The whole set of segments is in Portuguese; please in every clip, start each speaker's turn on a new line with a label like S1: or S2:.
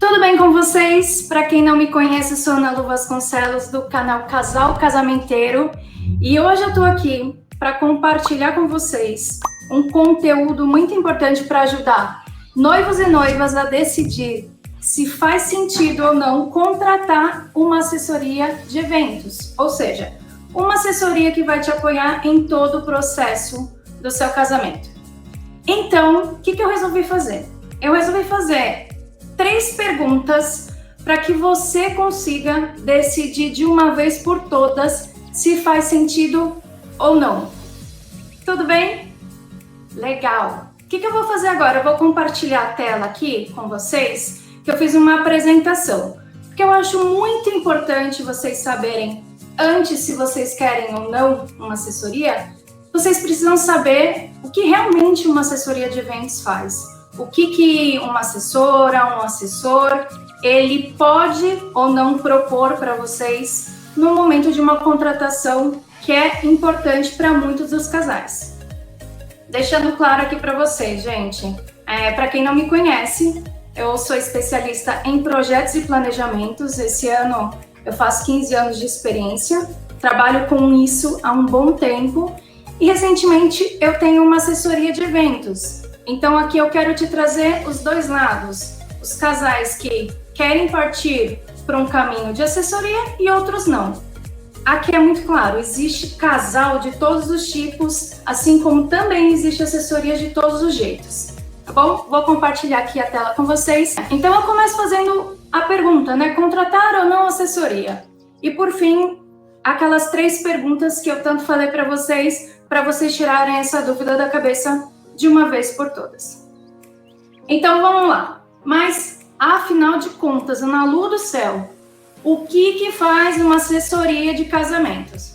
S1: Tudo bem com vocês? Para quem não me conhece, eu sou Ana Lu Vasconcelos do canal Casal Casamenteiro e hoje eu tô aqui para compartilhar com vocês um conteúdo muito importante para ajudar noivos e noivas a decidir se faz sentido ou não contratar uma assessoria de eventos, ou seja, uma assessoria que vai te apoiar em todo o processo do seu casamento. Então, o que eu resolvi fazer? Eu resolvi fazer 3 perguntas para que você consiga decidir de uma vez por todas se faz sentido ou não. Tudo bem? Legal! O que eu vou fazer agora? Eu vou compartilhar a tela aqui com vocês, que eu fiz uma apresentação, porque eu acho muito importante vocês saberem, antes se vocês querem ou não uma assessoria, vocês precisam saber o que realmente uma assessoria de eventos faz. O que uma assessora, um assessor, ele pode ou não propor para vocês no momento de uma contratação que é importante para muitos dos casais. Deixando claro aqui para vocês, gente, para quem não me conhece, eu sou especialista em projetos e planejamentos. Esse ano eu faço 15 anos de experiência, trabalho com isso há um bom tempo e recentemente eu tenho uma assessoria de eventos. Então aqui eu quero te trazer os dois lados, os casais que querem partir para um caminho de assessoria e outros não. Aqui é muito claro, existe casal de todos os tipos, assim como também existe assessoria de todos os jeitos, tá bom? Vou compartilhar aqui a tela com vocês. Então eu começo fazendo a pergunta, né? Contratar ou não assessoria? E por fim, aquelas 3 perguntas que eu tanto falei para vocês tirarem essa dúvida da cabeça de uma vez por todas. Então vamos lá. Mas, afinal de contas, Ana Lu do céu, o que faz uma assessoria de casamentos?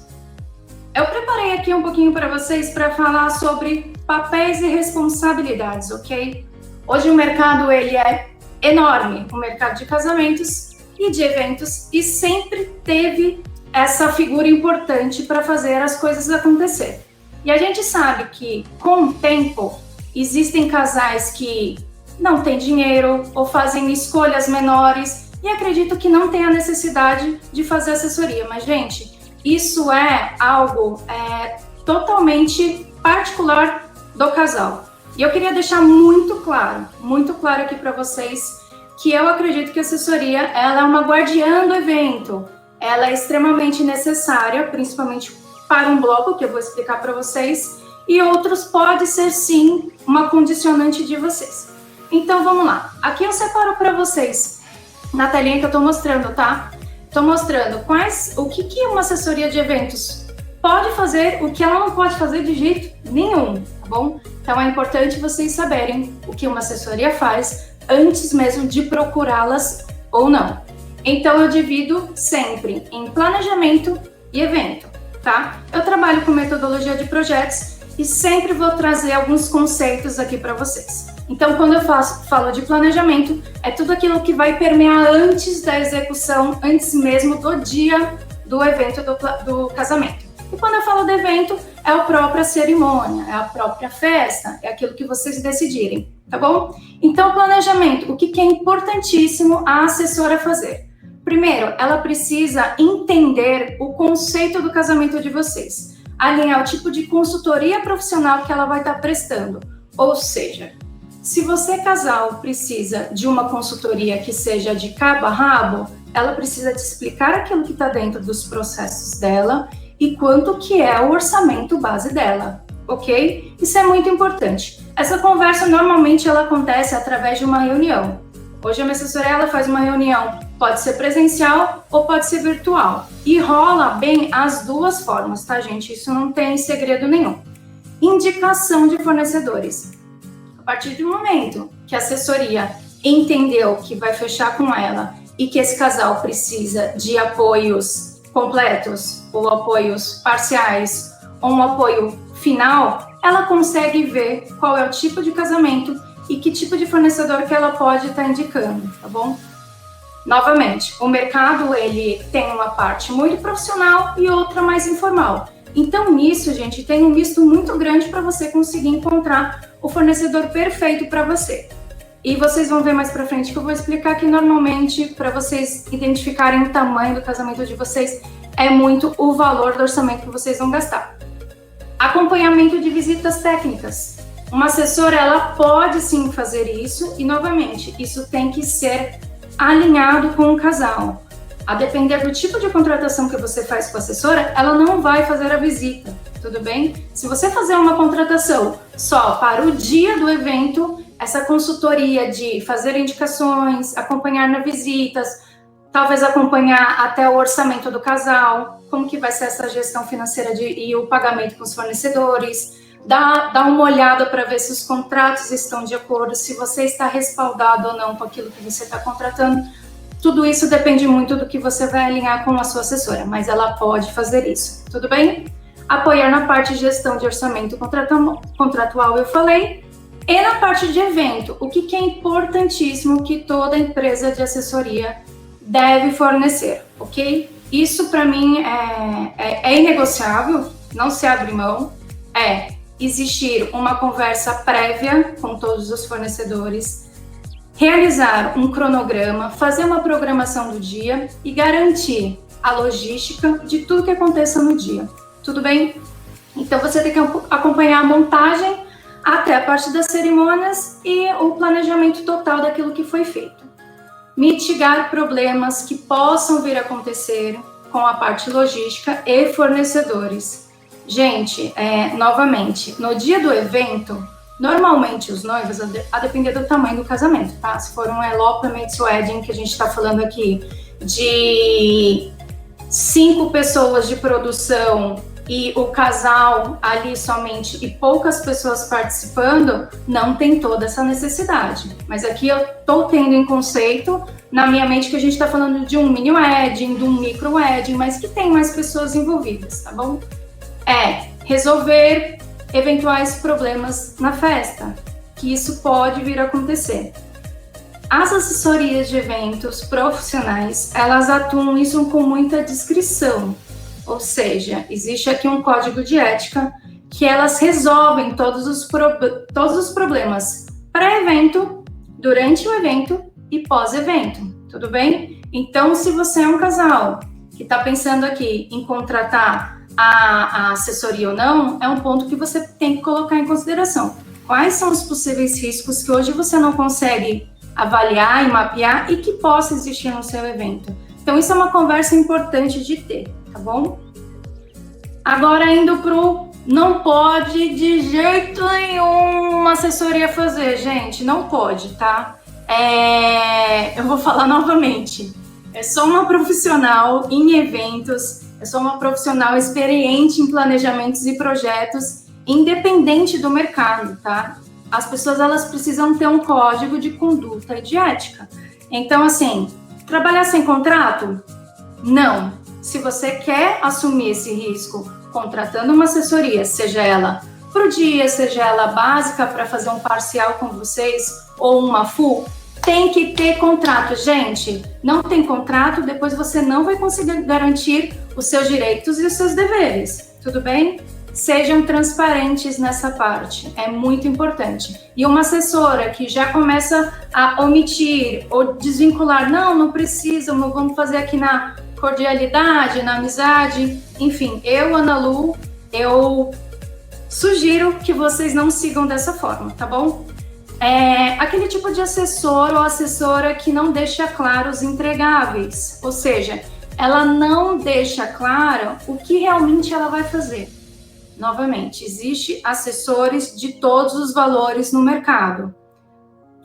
S1: Eu preparei aqui um pouquinho para vocês para falar sobre papéis e responsabilidades, ok? Hoje o mercado ele é enorme, o mercado de casamentos e de eventos, e sempre teve essa figura importante para fazer as coisas acontecer. E a gente sabe que, com o tempo, existem casais que não têm dinheiro ou fazem escolhas menores e acredito que não tem a necessidade de fazer assessoria. Mas, gente, isso é algo totalmente particular do casal. E eu queria deixar muito claro aqui para vocês que eu acredito que a assessoria ela é uma guardiã do evento. Ela é extremamente necessária, principalmente para um bloco, que eu vou explicar para vocês, e outros pode ser sim uma condicionante de vocês. Então vamos lá, aqui eu separo para vocês, na telinha que eu estou mostrando, tá? Estou mostrando o que uma assessoria de eventos pode fazer, o que ela não pode fazer de jeito nenhum, tá bom? Então é importante vocês saberem o que uma assessoria faz antes mesmo de procurá-las ou não. Então eu divido sempre em planejamento e evento. Tá? Eu trabalho com metodologia de projetos e sempre vou trazer alguns conceitos aqui para vocês. Então, quando eu falo de planejamento, é tudo aquilo que vai permear antes da execução, antes mesmo do dia do evento do casamento. E quando eu falo de evento, é a própria cerimônia, é a própria festa, é aquilo que vocês decidirem, tá bom? Então, planejamento, o que é importantíssimo a assessora fazer? Primeiro, ela precisa entender o conceito do casamento de vocês, alinhar o tipo de consultoria profissional que ela vai estar prestando. Ou seja, se você, casal, precisa de uma consultoria que seja de cabo a rabo, ela precisa te explicar aquilo que está dentro dos processos dela e quanto que é o orçamento base dela, ok? Isso é muito importante. Essa conversa, normalmente, ela acontece através de uma reunião. Hoje a minha assessoria ela faz uma reunião, pode ser presencial ou pode ser virtual. E rola bem as duas formas, tá, gente? Isso não tem segredo nenhum. Indicação de fornecedores. A partir do momento que a assessoria entendeu que vai fechar com ela e que esse casal precisa de apoios completos ou apoios parciais ou um apoio final, ela consegue ver qual é o tipo de casamento e que tipo de fornecedor que ela pode estar indicando, tá bom? Novamente, o mercado ele tem uma parte muito profissional e outra mais informal. Então, nisso, gente, tem um misto muito grande para você conseguir encontrar o fornecedor perfeito para você. E vocês vão ver mais pra frente que eu vou explicar que normalmente, para vocês identificarem o tamanho do casamento de vocês, é muito o valor do orçamento que vocês vão gastar. Acompanhamento de visitas técnicas. Uma assessora, ela pode sim fazer isso e, novamente, isso tem que ser alinhado com o casal. A depender do tipo de contratação que você faz com a assessora, ela não vai fazer a visita, tudo bem? Se você fazer uma contratação só para o dia do evento, essa consultoria de fazer indicações, acompanhar nas visitas, talvez acompanhar até o orçamento do casal, como que vai ser essa gestão financeira e o pagamento com os fornecedores, dá uma olhada para ver se os contratos estão de acordo, se você está respaldado ou não com aquilo que você está contratando. Tudo isso depende muito do que você vai alinhar com a sua assessora, mas ela pode fazer isso, tudo bem? Apoiar na parte de gestão de orçamento contratual, eu falei. E na parte de evento, o que é importantíssimo que toda empresa de assessoria deve fornecer, ok? Isso para mim é inegociável, não se abre mão, existir uma conversa prévia com todos os fornecedores, realizar um cronograma, fazer uma programação do dia e garantir a logística de tudo que aconteça no dia, tudo bem? Então você tem que acompanhar a montagem até a parte das cerimônias e o planejamento total daquilo que foi feito. Mitigar problemas que possam vir a acontecer com a parte logística e fornecedores. Gente, novamente, no dia do evento, normalmente os noivos, a depender do tamanho do casamento, tá? Se for um elopement wedding, que a gente está falando aqui de 5 pessoas de produção e o casal ali somente e poucas pessoas participando, não tem toda essa necessidade. Mas aqui eu tô tendo em conceito, na minha mente, que a gente tá falando de um mini wedding, de um micro wedding, mas que tem mais pessoas envolvidas, tá bom? Resolver eventuais problemas na festa, que isso pode vir a acontecer. As assessorias de eventos profissionais, elas atuam isso com muita discrição. Ou seja, existe aqui um código de ética que elas resolvem todos os problemas pré-evento, durante o evento e pós-evento, tudo bem? Então, se você é um casal que está pensando aqui em contratar a assessoria ou não, é um ponto que você tem que colocar em consideração. Quais são os possíveis riscos que hoje você não consegue avaliar e mapear e que possa existir no seu evento? Então, isso é uma conversa importante de ter, tá bom? Agora, indo pro não pode de jeito nenhum uma assessoria fazer, gente, não pode, tá? Eu vou falar novamente. Eu sou uma profissional em eventos, eu sou uma profissional experiente em planejamentos e projetos, independente do mercado, tá? As pessoas, elas precisam ter um código de conduta e de ética. Então, assim, trabalhar sem contrato? Não. Se você quer assumir esse risco contratando uma assessoria, seja ela pro dia, seja ela básica para fazer um parcial com vocês ou uma full, tem que ter contrato, gente. Não tem contrato, depois você não vai conseguir garantir os seus direitos e os seus deveres, tudo bem? Sejam transparentes nessa parte, é muito importante. E uma assessora que já começa a omitir ou desvincular, não precisa, vamos fazer aqui na cordialidade, na amizade, enfim, Ana Lu, eu sugiro que vocês não sigam dessa forma, tá bom? Aquele tipo de assessor ou assessora que não deixa claro os entregáveis, ou seja, ela não deixa claro o que realmente ela vai fazer. Novamente, existe assessores de todos os valores no mercado.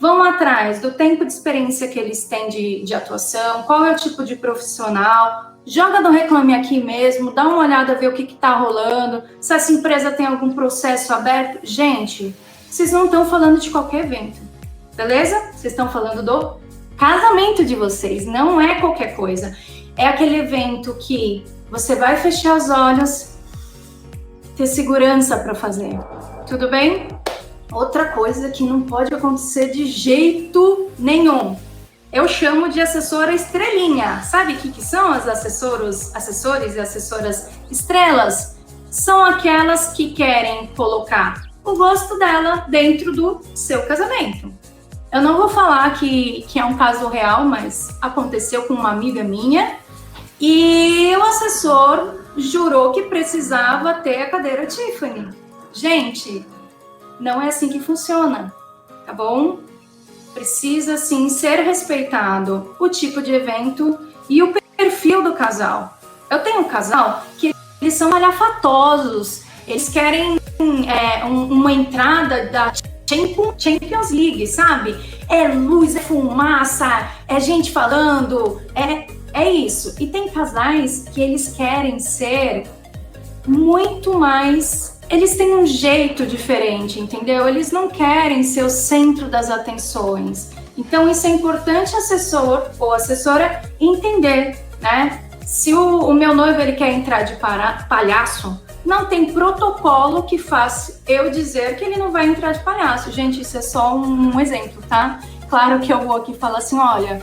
S1: Vão atrás do tempo de experiência que eles têm de atuação, qual é o tipo de profissional, joga no Reclame Aqui mesmo, dá uma olhada, ver o que está rolando, se essa empresa tem algum processo aberto. Gente, vocês não estão falando de qualquer evento, beleza? Vocês estão falando do casamento de vocês, não é qualquer coisa. É aquele evento que você vai fechar os olhos, ter segurança para fazer, tudo bem? Outra coisa que não pode acontecer de jeito nenhum, eu chamo de assessora estrelinha. Sabe o que são as assessores e assessoras estrelas? São aquelas que querem colocar o gosto dela dentro do seu casamento. Eu não vou falar que é um caso real, mas aconteceu com uma amiga minha, e o assessor jurou que precisava ter a cadeira Tiffany. Gente, não é assim que funciona, tá bom? Precisa, sim, ser respeitado o tipo de evento e o perfil do casal. Eu tenho um casal que eles são palhafatosos, eles querem uma entrada da Champions League, sabe? É luz, é fumaça, é gente falando, é isso. E tem casais que eles querem ser muito mais... Eles têm um jeito diferente, entendeu? Eles não querem ser o centro das atenções. Então, isso é importante assessor ou assessora entender, né? Se o meu noivo ele quer entrar de palhaço, não tem protocolo que faça eu dizer que ele não vai entrar de palhaço. Gente, isso é só um exemplo, tá? Claro que eu vou aqui falar assim, olha,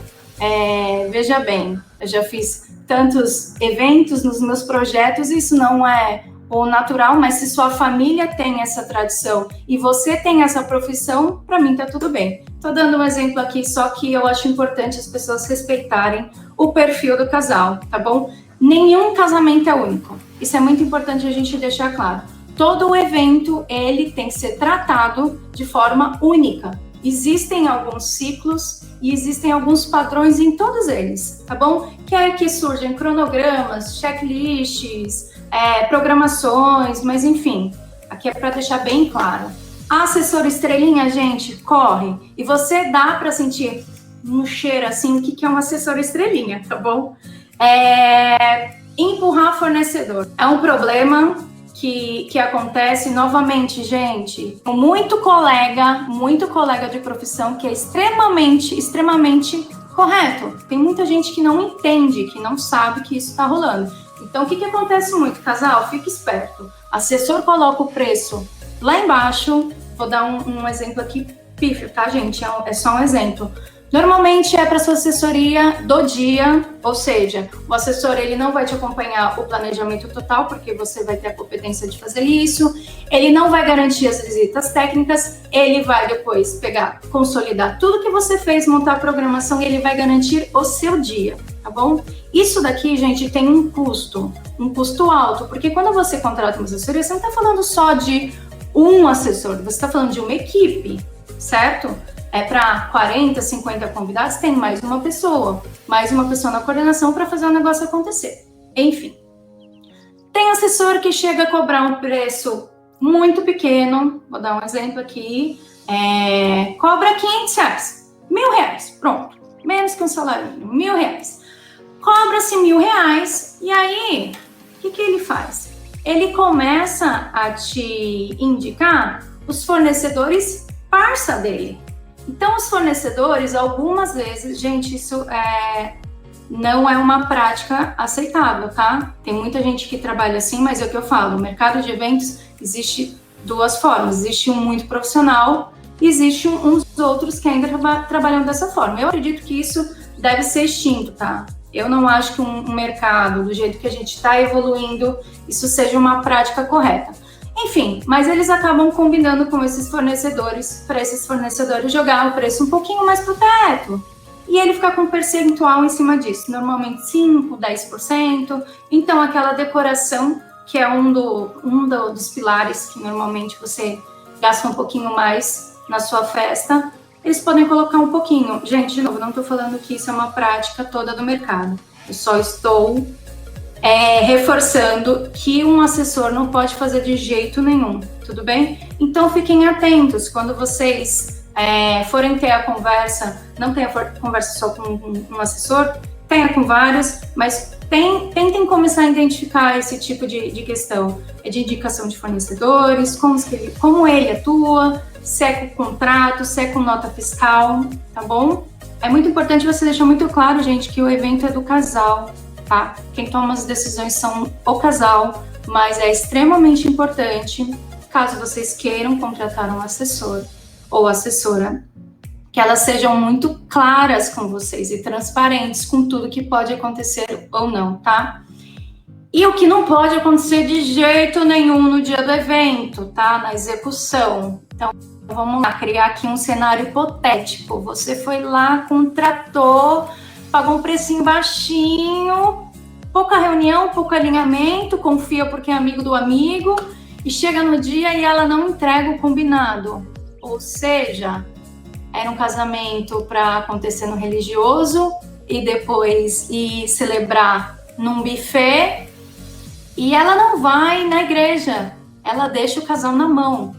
S1: veja bem, eu já fiz tantos eventos nos meus projetos, isso não é o natural, mas se sua família tem essa tradição e você tem essa profissão, para mim tá tudo bem. Tô dando um exemplo aqui, só que eu acho importante as pessoas respeitarem o perfil do casal, tá bom? Nenhum casamento é único. Isso é muito importante a gente deixar claro. Todo o evento, ele tem que ser tratado de forma única. Existem alguns ciclos e existem alguns padrões em todos eles, tá bom? Que é que surgem cronogramas, checklists, programações, mas enfim, aqui é para deixar bem claro. A assessora estrelinha, gente, corre. E você dá para sentir um cheiro assim, o que é uma assessora estrelinha, tá bom? Empurrar fornecedor. É um problema que acontece novamente, gente. Muito colega de profissão que é extremamente correto. Tem muita gente que não entende, que não sabe que isso está rolando. Então, o que acontece muito? Casal, fique esperto. Assessor coloca o preço lá embaixo. Vou dar um exemplo aqui pífio, tá, gente? É só um exemplo. Normalmente é para sua assessoria do dia, ou seja, o assessor ele não vai te acompanhar o planejamento total, porque você vai ter a competência de fazer isso, ele não vai garantir as visitas técnicas, ele vai depois consolidar tudo que você fez, montar a programação, e ele vai garantir o seu dia, tá bom? Isso daqui, gente, tem um custo alto, porque quando você contrata uma assessoria, você não está falando só de um assessor, você está falando de uma equipe, certo? Para 40, 50 convidados, tem mais uma pessoa na coordenação para fazer o negócio acontecer. Enfim, tem assessor que chega a cobrar um preço muito pequeno, vou dar um exemplo aqui, cobra R$500, R$1.000, pronto, menos que um salário mínimo, R$1.000. Cobra-se R$1.000 e aí, o que ele faz? Ele começa a te indicar os fornecedores parça dele. Então, os fornecedores, algumas vezes, gente, isso não é uma prática aceitável, tá? Tem muita gente que trabalha assim, mas é o que eu falo, o mercado de eventos existe duas formas. Existe um muito profissional e existe uns outros que ainda trabalham dessa forma. Eu acredito que isso deve ser extinto, tá? Eu não acho que um mercado, do jeito que a gente está evoluindo, isso seja uma prática correta. Enfim, mas eles acabam combinando com esses fornecedores, para esses fornecedores jogar o preço um pouquinho mais pro teto. E ele fica com um percentual em cima disso, normalmente 5%, 10%. Então, aquela decoração, que é um dos pilares que normalmente você gasta um pouquinho mais na sua festa, eles podem colocar um pouquinho. Gente, de novo, não estou falando que isso é uma prática toda do mercado. Eu só estou reforçando que um assessor não pode fazer de jeito nenhum, tudo bem? Então, fiquem atentos quando vocês forem ter a conversa, não tenha conversa só com um assessor, tenha com vários, mas tentem começar a identificar esse tipo de questão, de indicação de fornecedores, como ele atua, se é com contrato, se é com nota fiscal, tá bom? É muito importante você deixar muito claro, gente, que o evento é do casal, tá? Quem toma as decisões são o casal, mas é extremamente importante, caso vocês queiram contratar um assessor ou assessora, que elas sejam muito claras com vocês e transparentes com tudo que pode acontecer ou não, tá? E o que não pode acontecer de jeito nenhum no dia do evento, tá? Na execução. Então, vamos lá, criar aqui um cenário hipotético. Você foi lá, contratou, pagou um precinho baixinho, pouca reunião, pouco alinhamento, confia porque é amigo do amigo, e chega no dia e ela não entrega o combinado. Ou seja, era um casamento para acontecer no religioso e depois ir celebrar num buffet, e ela não vai na igreja, ela deixa o casal na mão.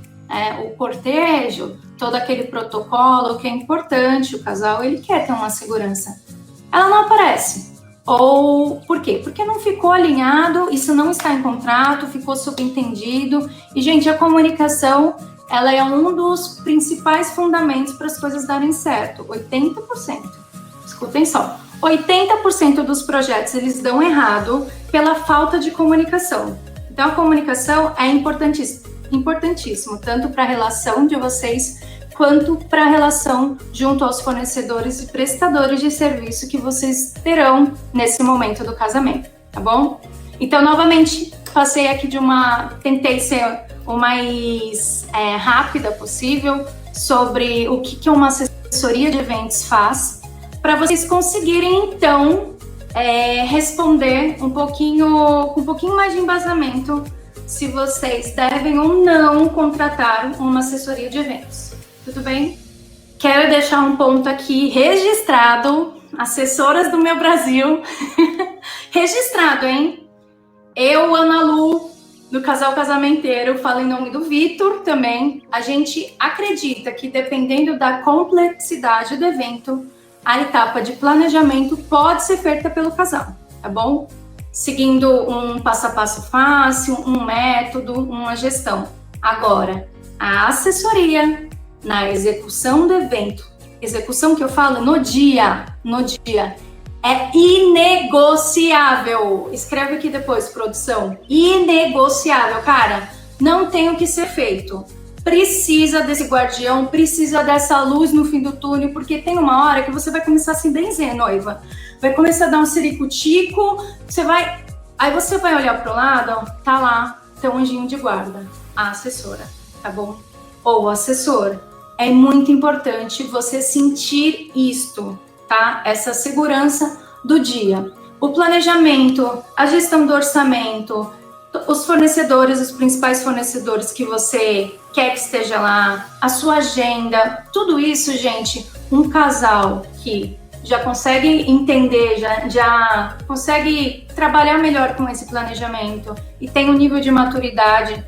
S1: O cortejo, todo aquele protocolo que é importante, o casal ele quer ter uma segurança. Ela não aparece. Ou por quê? Porque não ficou alinhado, isso não está em contrato, ficou subentendido. E, gente, a comunicação, ela é um dos principais fundamentos para as coisas darem certo. 80%. Escutem só. 80% dos projetos, eles dão errado pela falta de comunicação. Então, a comunicação é importantíssimo, tanto para a relação de vocês, quanto para a relação junto aos fornecedores e prestadores de serviço que vocês terão nesse momento do casamento, tá bom? Então, novamente, passei aqui tentei ser o mais rápida possível sobre o que uma assessoria de eventos faz, para vocês conseguirem, então, responder com um pouquinho mais de embasamento se vocês devem ou não contratar uma assessoria de eventos. Tudo bem? Quero deixar um ponto aqui registrado, assessoras do meu Brasil, registrado, hein? Eu, Ana Lu, do Casal Casamenteiro, falo em nome do Vitor também. A gente acredita que, dependendo da complexidade do evento, a etapa de planejamento pode ser feita pelo casal, tá bom? Seguindo um passo a passo fácil, um método, uma gestão. Agora, a assessoria na execução do evento, execução que eu falo no dia, é inegociável. Escreve aqui depois, produção. Inegociável, cara. Não tem o que ser feito. Precisa desse guardião, precisa dessa luz no fim do túnel, porque tem uma hora que você vai começar a se benzer, noiva. Vai começar a dar um ciricutico, aí você vai olhar pro lado, ó, tá lá, teu anjinho de guarda, a assessora, tá bom? Ou assessor. É muito importante você sentir isto, tá? Essa segurança do dia. O planejamento, a gestão do orçamento, os fornecedores, os principais fornecedores que você quer que esteja lá, a sua agenda, tudo isso, gente, um casal que já consegue entender, já consegue trabalhar melhor com esse planejamento e tem um nível de maturidade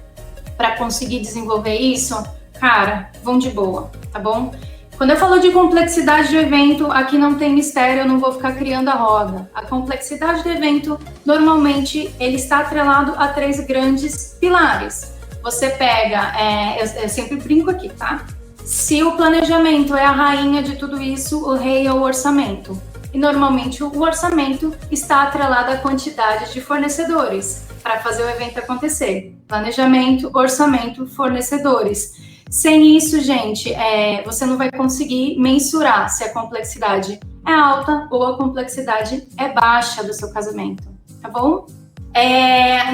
S1: para conseguir desenvolver isso, cara, vão de boa, tá bom? Quando eu falo de complexidade do evento, aqui não tem mistério, eu não vou ficar criando a roda. A complexidade do evento, normalmente, ele está atrelado a 3 grandes pilares. Você pega, eu sempre brinco aqui, tá? Se o planejamento é a rainha de tudo isso, o rei é o orçamento. E normalmente o orçamento está atrelado à quantidade de fornecedores para fazer o evento acontecer. Planejamento, orçamento, fornecedores. Sem isso, gente, você não vai conseguir mensurar se a complexidade é alta ou a complexidade é baixa do seu casamento, tá bom?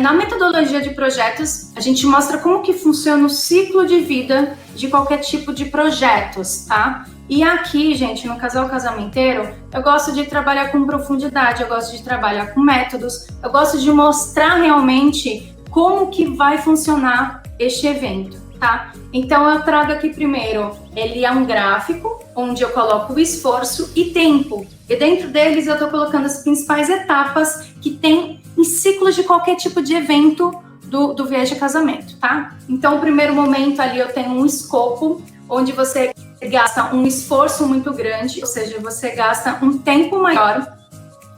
S1: Na metodologia de projetos, a gente mostra como que funciona o ciclo de vida de qualquer tipo de projetos, tá? E aqui, gente, no Casal Casamenteiro, eu gosto de trabalhar com profundidade, eu gosto de trabalhar com métodos, eu gosto de mostrar realmente como que vai funcionar este evento, tá? Então, eu trago aqui primeiro, ele é um gráfico, onde eu coloco o esforço e tempo. E dentro deles, eu tô colocando as principais etapas que tem em ciclos de qualquer tipo de evento do viés de casamento, tá? Então, o primeiro momento ali eu tenho um escopo, onde você gasta um esforço muito grande, ou seja, você gasta um tempo maior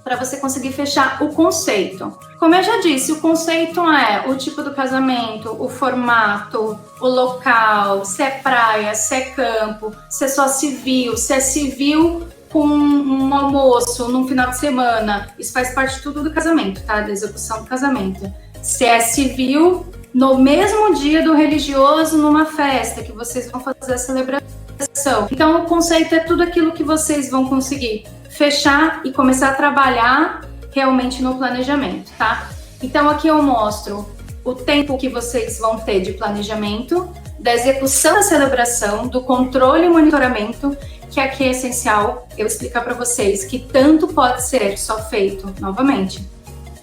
S1: para você conseguir fechar o conceito. Como eu já disse, o conceito é o tipo do casamento, o formato, o local, se é praia, se é campo, se é só civil, se é civil com um almoço num final de semana. Isso faz parte tudo do casamento, tá? Da execução do casamento. Se é civil, no mesmo dia do religioso, numa festa que vocês vão fazer a celebração. Então, o conceito é tudo aquilo que vocês vão conseguir fechar e começar a trabalhar realmente no planejamento, tá? Então, aqui eu mostro o tempo que vocês vão ter de planejamento, da execução da celebração, do controle e monitoramento, que aqui é essencial eu explicar para vocês que tanto pode ser só feito, novamente,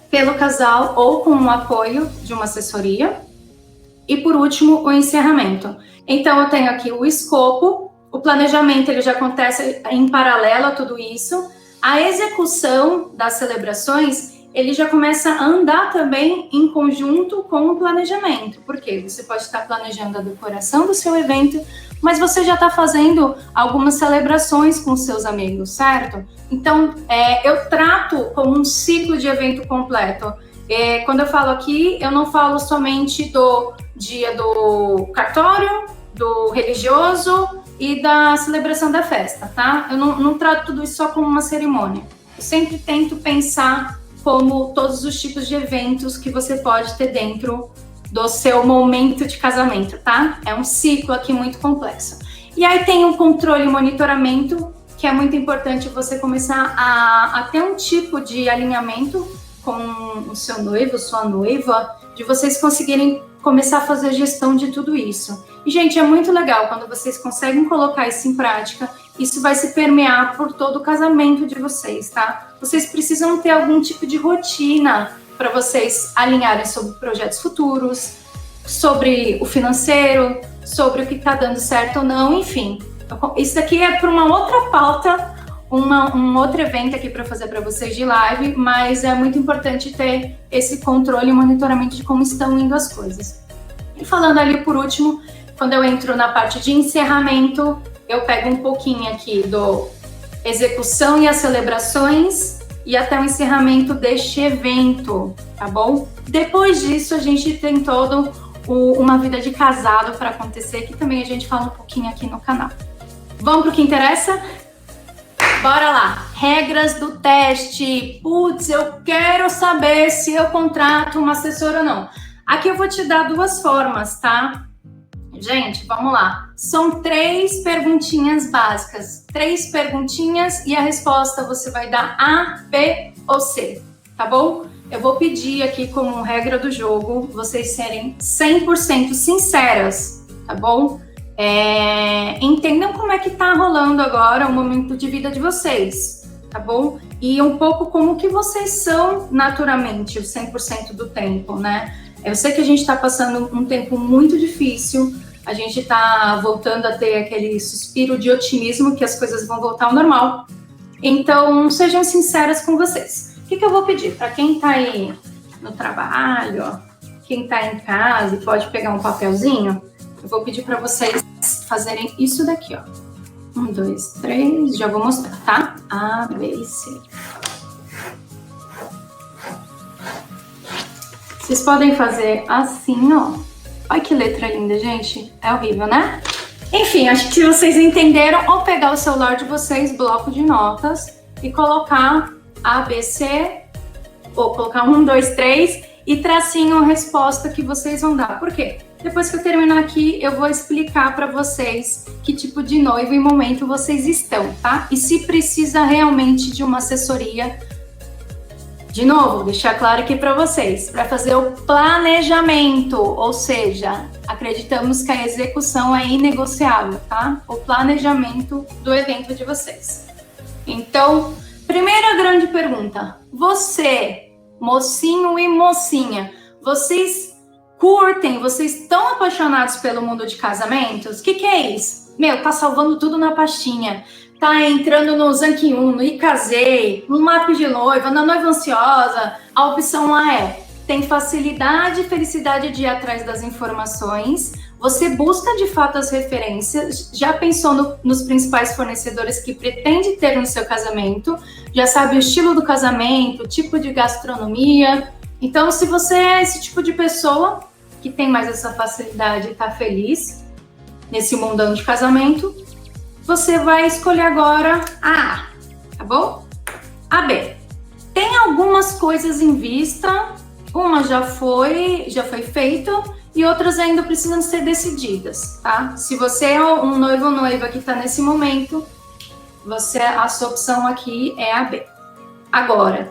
S1: pelo casal ou com o apoio de uma assessoria. E por último, o encerramento. Então eu tenho aqui o escopo, o planejamento ele já acontece em paralelo a tudo isso, a execução das celebrações ele já começa a andar também em conjunto com o planejamento. Por quê? Você pode estar planejando a decoração do seu evento, mas você já está fazendo algumas celebrações com seus amigos, certo? Então, eu trato como um ciclo de evento completo. Quando eu falo aqui, eu não falo somente do dia do cartório, do religioso e da celebração da festa, tá? Eu não trato tudo isso só como uma cerimônia. Eu sempre tento pensar como todos os tipos de eventos que você pode ter dentro do seu momento de casamento, tá? É um ciclo aqui muito complexo. E aí tem o controle e monitoramento, que é muito importante você começar a ter um tipo de alinhamento com o seu noivo, sua noiva, de vocês conseguirem começar a fazer gestão de tudo isso. E, gente, é muito legal quando vocês conseguem colocar isso em prática. Isso vai se permear por todo o casamento de vocês, tá? Vocês precisam ter algum tipo de rotina para vocês alinharem sobre projetos futuros, sobre o financeiro, sobre o que está dando certo ou não, enfim. Isso daqui é para uma outra pauta, um outro evento aqui para fazer para vocês de live, mas é muito importante ter esse controle e monitoramento de como estão indo as coisas. E falando ali por último, quando eu entro na parte de encerramento, eu pego um pouquinho aqui do execução e as celebrações e até o encerramento deste evento, tá bom? Depois disso, a gente tem todo uma vida de casado para acontecer, que também a gente fala um pouquinho aqui no canal. Vamos para o que interessa? Bora lá! Regras do teste. Putz, eu quero saber se eu contrato uma assessora ou não. Aqui eu vou te dar duas formas, tá? Gente, vamos lá. São 3 perguntinhas básicas. 3 perguntinhas e a resposta você vai dar A, B ou C, tá bom? Eu vou pedir aqui como regra do jogo vocês serem 100% sinceras, tá bom? Entendam como é que tá rolando agora o momento de vida de vocês, tá bom? E um pouco como que vocês são naturalmente, o 100% do tempo, né? Eu sei que a gente está passando um tempo muito difícil, a gente está voltando a ter aquele suspiro de otimismo que as coisas vão voltar ao normal. Então, sejam sinceras com vocês. O que eu vou pedir? Para quem está aí no trabalho, ó, quem está em casa e pode pegar um papelzinho, eu vou pedir para vocês fazerem isso daqui, ó. 1, 2, 3, já vou mostrar, tá? A, B e C. Vocês podem fazer assim, ó. Olha que letra linda, gente. É horrível, né? Enfim, acho que se vocês entenderam, ou pegar o celular de vocês, bloco de notas, e colocar A, B, C, ou colocar 1, 2, 3, e tracinho a resposta que vocês vão dar. Por quê? Depois que eu terminar aqui, eu vou explicar para vocês que tipo de noivo e momento vocês estão, tá? E se precisa realmente de uma assessoria. De novo, vou deixar claro aqui para vocês, para fazer o planejamento, ou seja, acreditamos que a execução é inegociável, tá? O planejamento do evento de vocês. Então, primeira grande pergunta, você, mocinho e mocinha, vocês curtem, vocês estão apaixonados pelo mundo de casamentos? O que é isso? Meu, tá salvando tudo na pastinha. Tá entrando no Zanquium, no Icasei, no Map de Noiva, na Noiva Ansiosa. A opção A é: tem facilidade e felicidade de ir atrás das informações. Você busca de fato as referências, já pensou nos principais fornecedores que pretende ter no seu casamento, já sabe o estilo do casamento, o tipo de gastronomia. Então, se você é esse tipo de pessoa que tem mais essa facilidade e está feliz nesse mundão de casamento, você vai escolher agora a A, tá bom? A B. Tem algumas coisas em vista, uma já foi feita e outras ainda precisam ser decididas, tá? Se você é um noivo ou noiva que está nesse momento, a sua opção aqui é a B. Agora,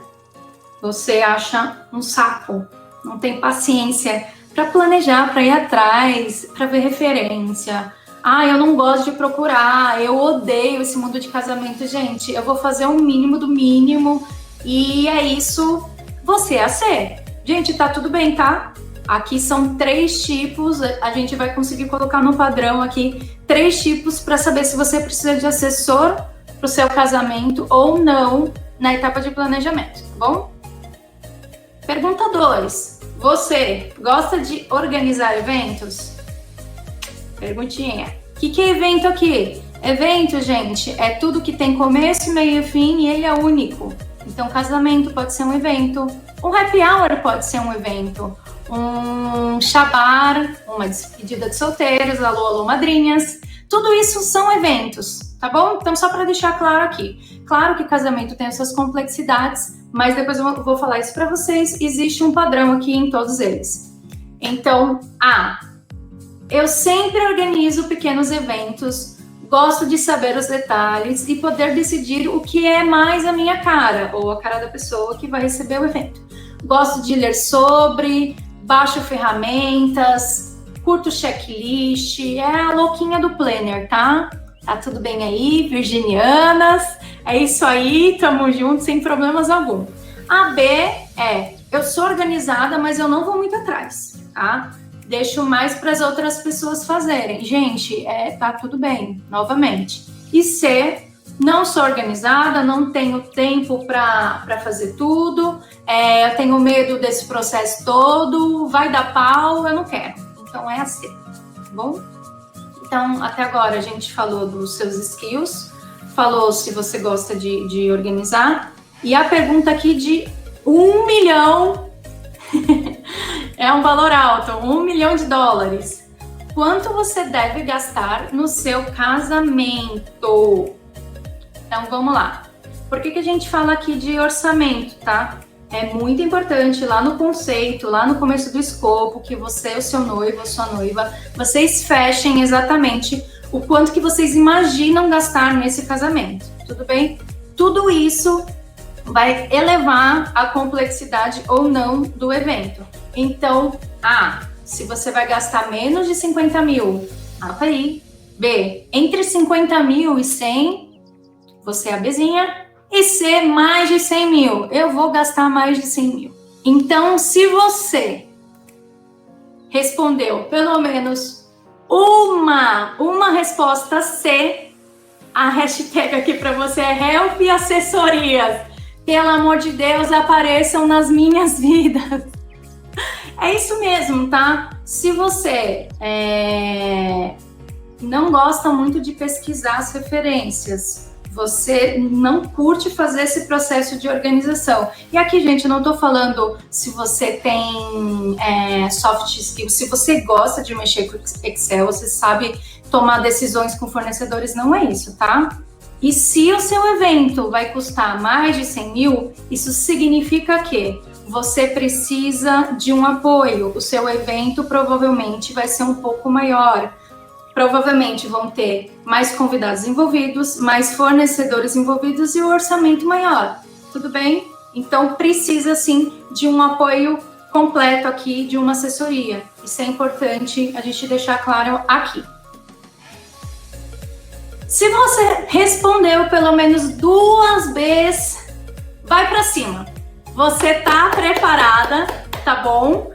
S1: você acha um saco, não tem paciência, para planejar, para ir atrás, para ver referência. Ah, eu não gosto de procurar, eu odeio esse mundo de casamento. Gente, eu vou fazer o mínimo do mínimo e é isso, você a ser. Gente, tá tudo bem, tá? Aqui são 3 tipos, a gente vai conseguir colocar no padrão aqui 3 tipos para saber se você precisa de assessor para o seu casamento ou não na etapa de planejamento, tá bom? Pergunta 2. Você gosta de organizar eventos? Perguntinha. O que é evento aqui? Evento, gente, é tudo que tem começo, meio e fim e ele é único. Então, casamento pode ser um evento, um happy hour pode ser um evento, um shabar, uma despedida de solteiros, alô, alô, madrinhas. Tudo isso são eventos, tá bom? Então, só para deixar claro aqui. Claro que casamento tem as suas complexidades, mas depois eu vou falar isso para vocês. Existe um padrão aqui em todos eles. Então, eu sempre organizo pequenos eventos, gosto de saber os detalhes e poder decidir o que é mais a minha cara, ou a cara da pessoa que vai receber o evento. Gosto de ler sobre, baixo ferramentas, curto checklist, é a louquinha do planner, tá? Tá tudo bem aí, virginianas? É isso aí, tamo junto, sem problemas algum. A B eu sou organizada, mas eu não vou muito atrás, tá? Deixo mais para as outras pessoas fazerem. Gente, tá tudo bem, novamente. E C, não sou organizada, não tenho tempo para fazer tudo, eu tenho medo desse processo todo, vai dar pau, eu não quero. Então é a C, tá bom? Então, até agora a gente falou dos seus skills, falou se você gosta de organizar, e a pergunta aqui de 1 milhão... é um valor alto, $1 milhão. Quanto você deve gastar no seu casamento? Então, vamos lá. Por que a gente fala aqui de orçamento, tá? É muito importante lá no conceito, lá no começo do escopo, que você, o seu noivo, a sua noiva, vocês fechem exatamente o quanto que vocês imaginam gastar nesse casamento, tudo bem? Tudo isso vai elevar a complexidade ou não do evento. Então, se você vai gastar menos de 50 mil, tá aí. B, entre 50 mil e 100, você é a Bzinha. E C, mais de 100 mil, eu vou gastar mais de 100 mil. Então, se você respondeu pelo menos uma resposta C, a hashtag aqui para você é Help Assessorias. Pelo amor de Deus, apareçam nas minhas vidas. É isso mesmo, tá? Se você não gosta muito de pesquisar as referências, você não curte fazer esse processo de organização. E aqui, gente, eu não tô falando se você tem soft skills, se você gosta de mexer com Excel, você sabe tomar decisões com fornecedores, não é isso, tá? E se o seu evento vai custar mais de 100 mil, isso significa que você precisa de um apoio. O seu evento provavelmente vai ser um pouco maior. Provavelmente vão ter mais convidados envolvidos, mais fornecedores envolvidos e o orçamento maior. Tudo bem? Então precisa sim de um apoio completo aqui, de uma assessoria. Isso é importante a gente deixar claro aqui. Se você respondeu pelo menos 2 vezes, vai para cima. Você tá preparada, tá bom?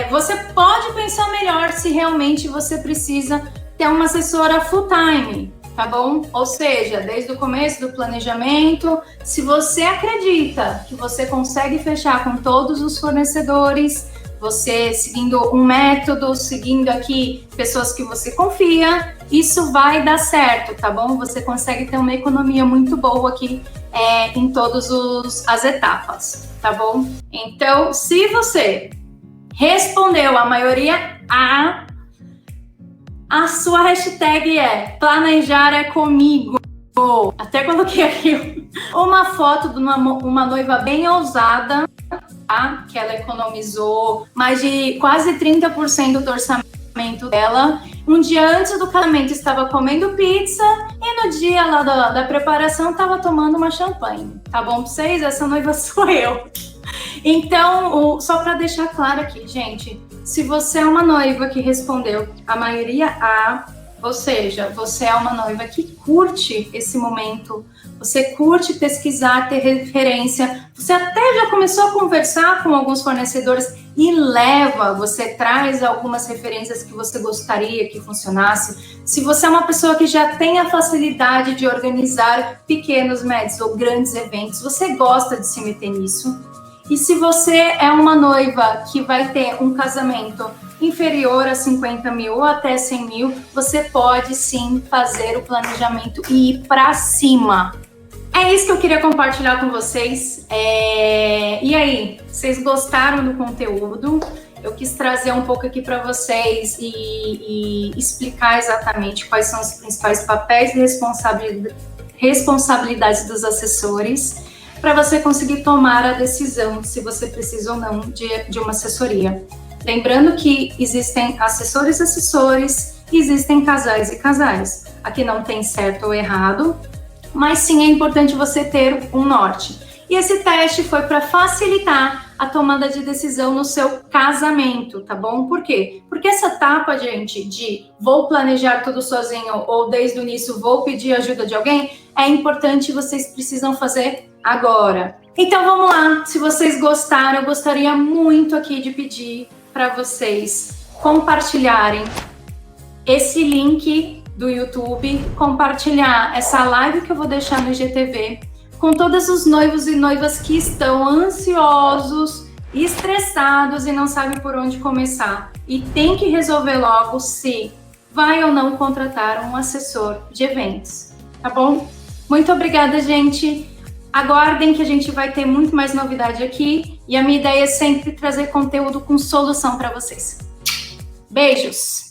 S1: Você pode pensar melhor se realmente você precisa ter uma assessora full time, tá bom? Ou seja, desde o começo do planejamento, se você acredita que você consegue fechar com todos os fornecedores, você seguindo um método, seguindo aqui pessoas que você confia, isso vai dar certo, tá bom? Você consegue ter uma economia muito boa aqui em todas as etapas, tá bom? Então, se você respondeu a maioria a sua hashtag é planejar é comigo. Até coloquei aqui uma foto de uma noiva bem ousada, tá? Que ela economizou mais de quase 30% do orçamento dela. Um dia antes do casamento estava comendo pizza e no dia lá da preparação estava tomando uma champanhe. Tá bom pra vocês? Essa noiva sou eu. Então, só para deixar claro aqui, gente, Se você é uma noiva que respondeu a maioria A, ou seja, você é uma noiva que curte esse momento, você curte pesquisar, ter referência, você até já começou a conversar com alguns fornecedores e você traz algumas referências que você gostaria que funcionasse. Se você é uma pessoa que já tem a facilidade de organizar pequenos, médios ou grandes eventos, você gosta de se meter nisso. E se você é uma noiva que vai ter um casamento inferior a 50 mil ou até 100 mil, você pode sim fazer o planejamento e ir para cima. É isso que eu queria compartilhar com vocês. E aí, vocês gostaram do conteúdo? Eu quis trazer um pouco aqui para vocês e explicar exatamente quais são os principais papéis e responsabilidades dos assessores, para você conseguir tomar a decisão se você precisa ou não de uma assessoria. Lembrando que existem assessores e existem casais e casais. Aqui não tem certo ou errado, mas sim é importante você ter um norte. E esse teste foi para facilitar a tomada de decisão no seu casamento, tá bom? Por quê? Porque essa etapa, gente, de vou planejar tudo sozinho ou desde o início vou pedir ajuda de alguém, é importante, vocês precisam fazer agora. Então vamos lá, se vocês gostaram, eu gostaria muito aqui de pedir para vocês compartilharem esse link do YouTube, compartilhar essa live que eu vou deixar no IGTV com todos os noivos e noivas que estão ansiosos, estressados e não sabem por onde começar. E tem que resolver logo se vai ou não contratar um assessor de eventos, tá bom? Muito obrigada, gente. Aguardem que a gente vai ter muito mais novidade aqui. E a minha ideia é sempre trazer conteúdo com solução para vocês. Beijos!